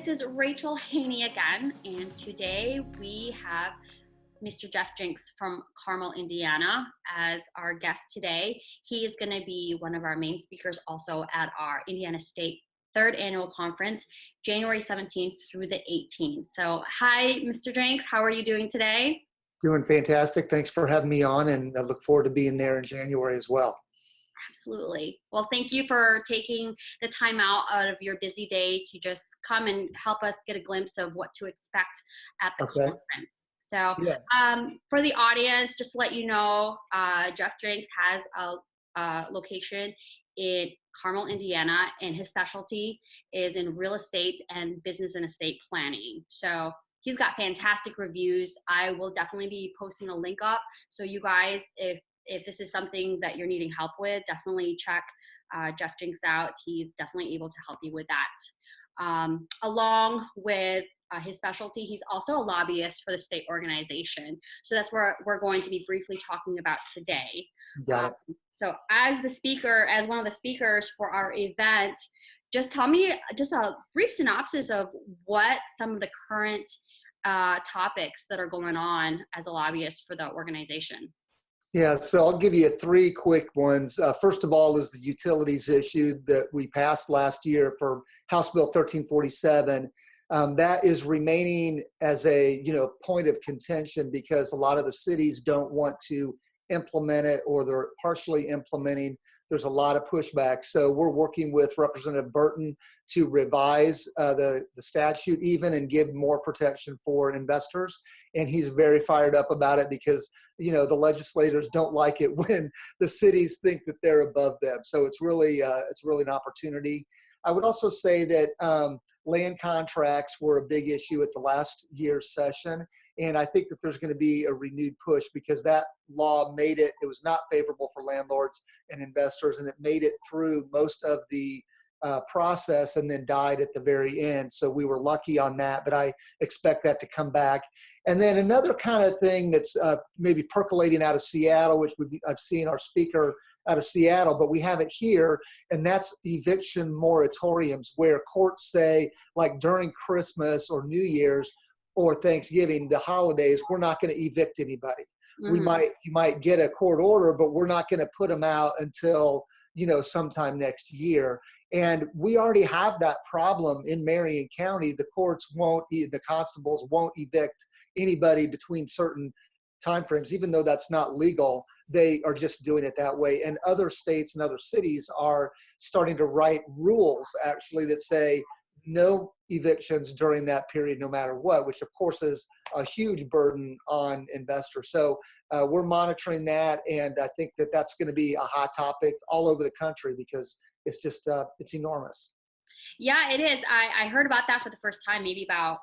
This is Rachel Haney again, and today we have Mr. Jeff Jinks from Carmel, Indiana as our guest today. He is going to be one of our main speakers also at our Indiana State third annual conference, January 17th through the 18th. So hi, Mr. Jinks, how are you doing today? Doing fantastic. Thanks for having me on, and I look forward to being there in January as well. Absolutely. Well, thank you for taking the time out of your busy day to just come and help us get a glimpse of what to expect at the conference. So for the audience, just to let you know, Jeff Jinks has a location in Carmel, Indiana, and his specialty is in real estate and business and estate planning. So he's got fantastic reviews. I will definitely be posting a link up. So you guys, if this is something that you're needing help with, definitely check Jeff Jinks out. He's definitely able to help you with that. Along with his specialty, he's also a lobbyist for the state organization. So that's where we're going to be briefly talking about today. Got it. So as one of the speakers for our event, just tell me just a brief synopsis of what some of the current topics that are going on as a lobbyist for the organization. Yeah, so I'll give you three quick ones. First of all is the utilities issue that we passed last year for House Bill 1347. That is remaining as a point of contention because a lot of the cities don't want to implement it, or they're partially implementing. There's a lot of pushback. So we're working with Representative Burton to revise the statute even and give more protection for investors. And he's very fired up about it because the legislators don't like it when the cities think that they're above them. So it's really an opportunity. I would also say that land contracts were a big issue at the last year's session. And I think that there's going to be a renewed push because that law it was not favorable for landlords and investors, and it made it through most of the process and then died at the very end. So we were lucky on that, but I expect that to come back. And then another kind of thing that's maybe percolating out of Seattle, which I've seen our speaker out of Seattle, but we have it here, and that's eviction moratoriums, where courts say, like during Christmas or New Year's or Thanksgiving, the holidays, we're not going to evict anybody. Mm-hmm. You might get a court order, but we're not going to put them out until sometime next year. And we already have that problem in Marion County. The courts the constables won't evict anybody between certain timeframes, even though that's not legal. They are just doing it that way. And other states and other cities are starting to write rules actually that say no evictions during that period, no matter what, which of course is a huge burden on investors. So we're monitoring that, and I think that that's going to be a hot topic all over the country because it's just it's enormous. Yeah, it is. I heard about that for the first time maybe about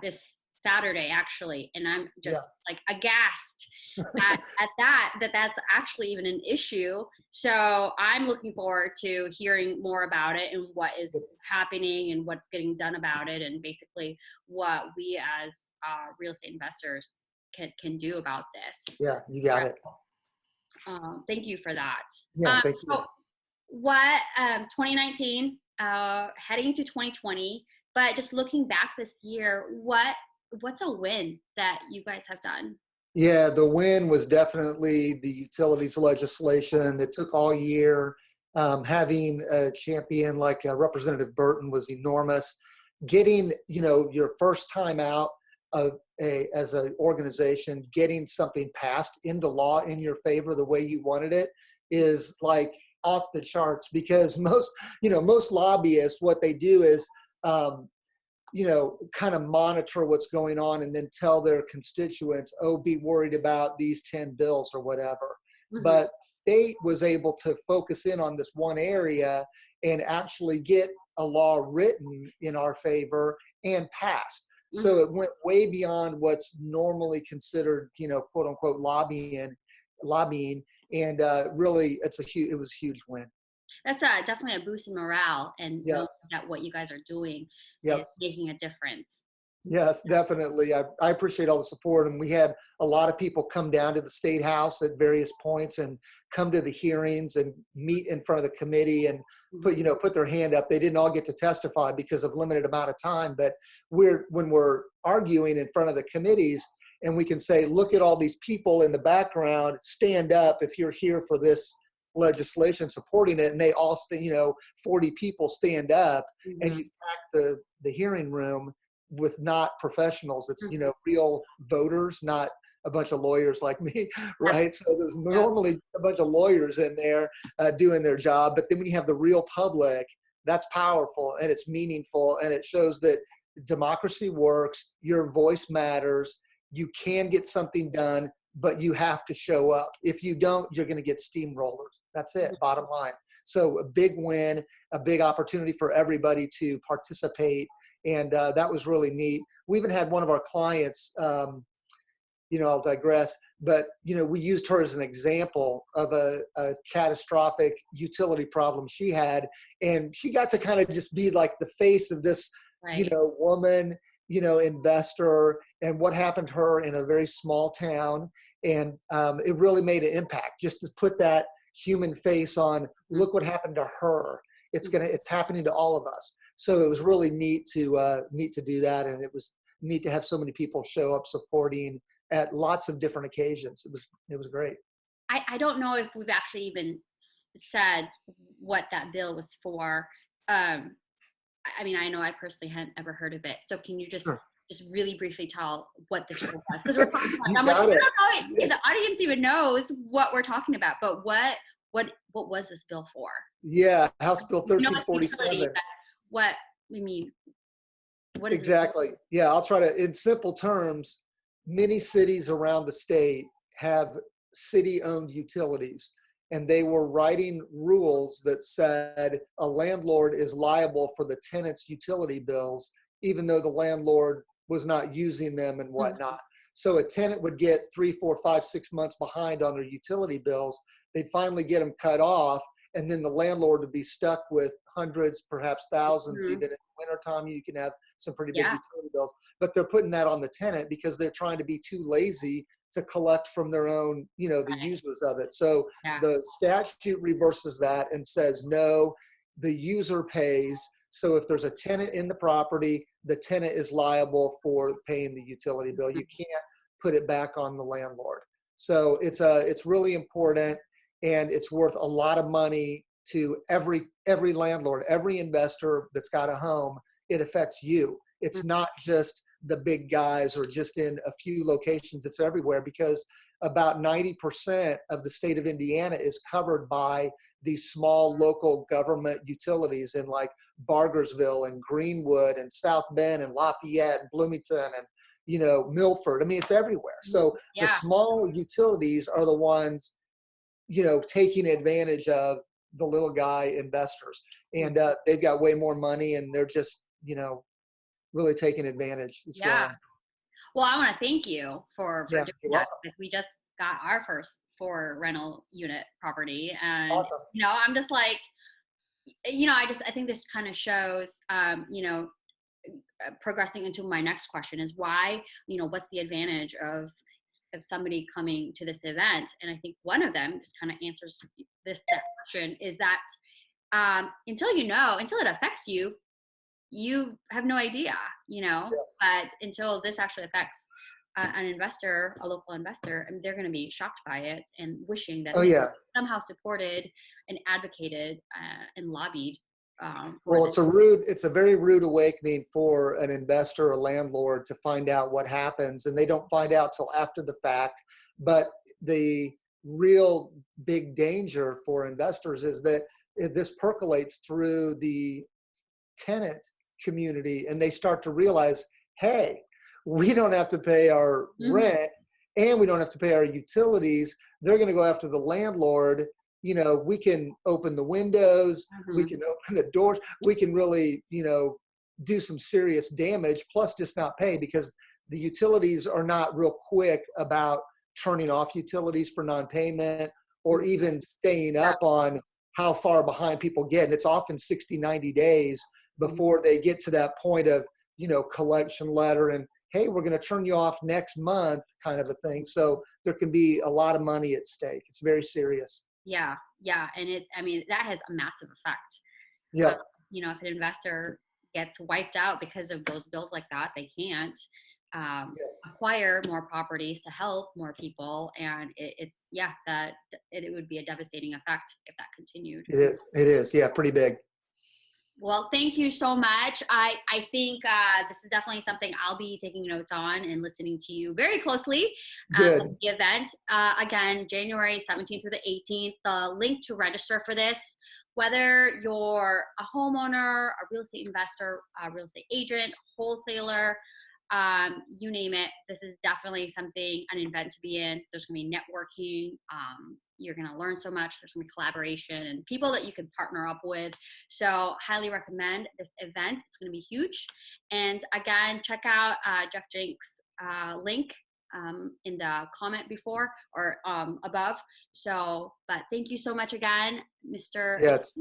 this Saturday actually, and I'm just like aghast at that's actually even an issue. So I'm looking forward to hearing more about it and what is happening and what's getting done about it, and basically what we as real estate investors can do about this. Yeah, you got it. Thank you for that. Yeah, thank you. So what 2019 heading to 2020, but just looking back this year, what's a win that you guys have done? Yeah, the win was definitely the utilities legislation. It took all year. Having a champion like Representative Burton was enormous. Getting, your first time out as an organization, getting something passed into law in your favor the way you wanted it is like off the charts, because most lobbyists, what they do is kind of monitor what's going on and then tell their constituents, be worried about these 10 bills or whatever. Mm-hmm. But state was able to focus in on this one area and actually get a law written in our favor and passed. Mm-hmm. So it went way beyond what's normally considered, quote unquote, lobbying. And really it was a huge win. That's definitely a boost in morale, and knowing that what you guys are doing is making a difference. Yes, definitely. I appreciate all the support. And we had a lot of people come down to the State House at various points and come to the hearings and meet in front of the committee and put their hand up. They didn't all get to testify because of limited amount of time, but when we're arguing in front of the committees and we can say, look at all these people in the background, stand up if you're here for this legislation supporting it, and they all 40 people stand up, and you've packed the hearing room with not professionals. It's, real voters, not a bunch of lawyers like me, right? So there's normally a bunch of lawyers in there doing their job. But then when you have the real public, that's powerful and it's meaningful and it shows that democracy works, your voice matters, you can get something done, but you have to show up. If you don't, you're going to get steamrollers. That's it, bottom line. So a big win, a big opportunity for everybody to participate. And that was really neat. We even had one of our clients, I'll digress, but, we used her as an example of a catastrophic utility problem she had. And she got to kind of just be like the face of this, woman, investor, and what happened to her in a very small town. And it really made an impact just to put that human face on, look what happened to her. It's happening to all of us. So it was really neat to do that, and it was neat to have so many people show up supporting at lots of different occasions. It was great. I don't know if we've actually even said what that bill was for. I know I personally hadn't ever heard of it. So can you just really briefly tell what this bill was? Because we're talking about. I'm like, I don't know if the audience even knows what we're talking about. But what was this bill for? Yeah, House Bill 1347. What is exactly? Yeah, I'll try to, in simple terms, many cities around the state have city-owned utilities, and they were writing rules that said a landlord is liable for the tenant's utility bills, even though the landlord was not using them and whatnot. So a tenant would get 3, 4, 5, 6 months behind on their utility bills. They'd finally get them cut off, and then the landlord would be stuck with hundreds, perhaps thousands. Even in the wintertime, you can have some pretty big utility bills. But they're putting that on the tenant because they're trying to be too lazy to collect from their own, the users of it. So the statute reverses that and says, no, the user pays. So if there's a tenant in the property, the tenant is liable for paying the utility bill. You can't put it back on the landlord. So it's really important. And it's worth a lot of money to every landlord, every investor that's got a home. It affects you. It's not just the big guys or just in a few locations. It's everywhere, because about 90% of the state of Indiana is covered by these small local government utilities in like Bargersville and Greenwood and South Bend and Lafayette and Bloomington and Milford. I mean, it's everywhere. So the small utilities are the ones taking advantage of the little guy investors, and they've got way more money, and they're just, really taking advantage. Well, I want to thank you for doing that. We just got our first 4 rental unit property, and awesome. I'm just like, I think this kind of shows, progressing into my next question is why, what's the advantage of somebody coming to this event? And I think one of them just kind of answers this question is that until it affects you, you have no idea, but until this actually affects an investor, a local investor, and they're going to be shocked by it and wishing that they somehow supported and advocated and lobbied. Well, it's a very rude awakening for an investor, a landlord, to find out what happens, and they don't find out till after the fact. But the real big danger for investors is that this percolates through the tenant community, and they start to realize, hey, we don't have to pay our rent, and we don't have to pay our utilities. They're going to go after the landlord. We can open the windows, we can open the doors, we can really, do some serious damage, plus just not pay, because the utilities are not real quick about turning off utilities for non-payment or even staying up on how far behind people get. And it's often 60, 90 days before they get to that point of collection letter and, hey, we're going to turn you off next month kind of a thing. So there can be a lot of money at stake. It's very serious. Yeah. Yeah. And that has a massive effect. Yeah. If an investor gets wiped out because of those bills like that, they can't acquire more properties to help more people. And it would be a devastating effect if that continued. It is. Yeah. Pretty big. Well, thank you so much. I think this is definitely something I'll be taking notes on and listening to you very closely at the event. Again, January 17th through the 18th. The link to register for this, whether you're a homeowner, a real estate investor, a real estate agent, wholesaler, you name it, this is definitely an event to be in. There's going to be networking. You're going to learn so much. There's going to be collaboration and people that you can partner up with. So highly recommend this event. It's going to be huge. And again, check out Jeff Jinks' link in the comment before or above. But thank you so much again, Mr. Yeah, it's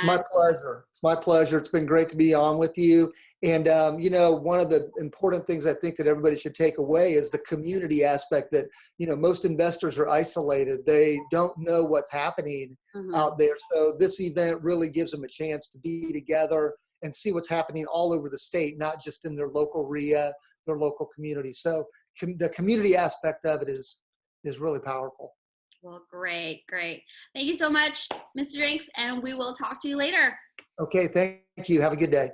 my pleasure. It's my pleasure. It's been great to be on with you. And, one of the important things I think that everybody should take away is the community aspect that, most investors are isolated. They don't know what's happening out there. So this event really gives them a chance to be together and see what's happening all over the state, not just in their local REIA, their local community. So the community aspect of it is really powerful. Well, great. Thank you so much, Mr. Jinks, and we will talk to you later. Okay, thank you. Have a good day.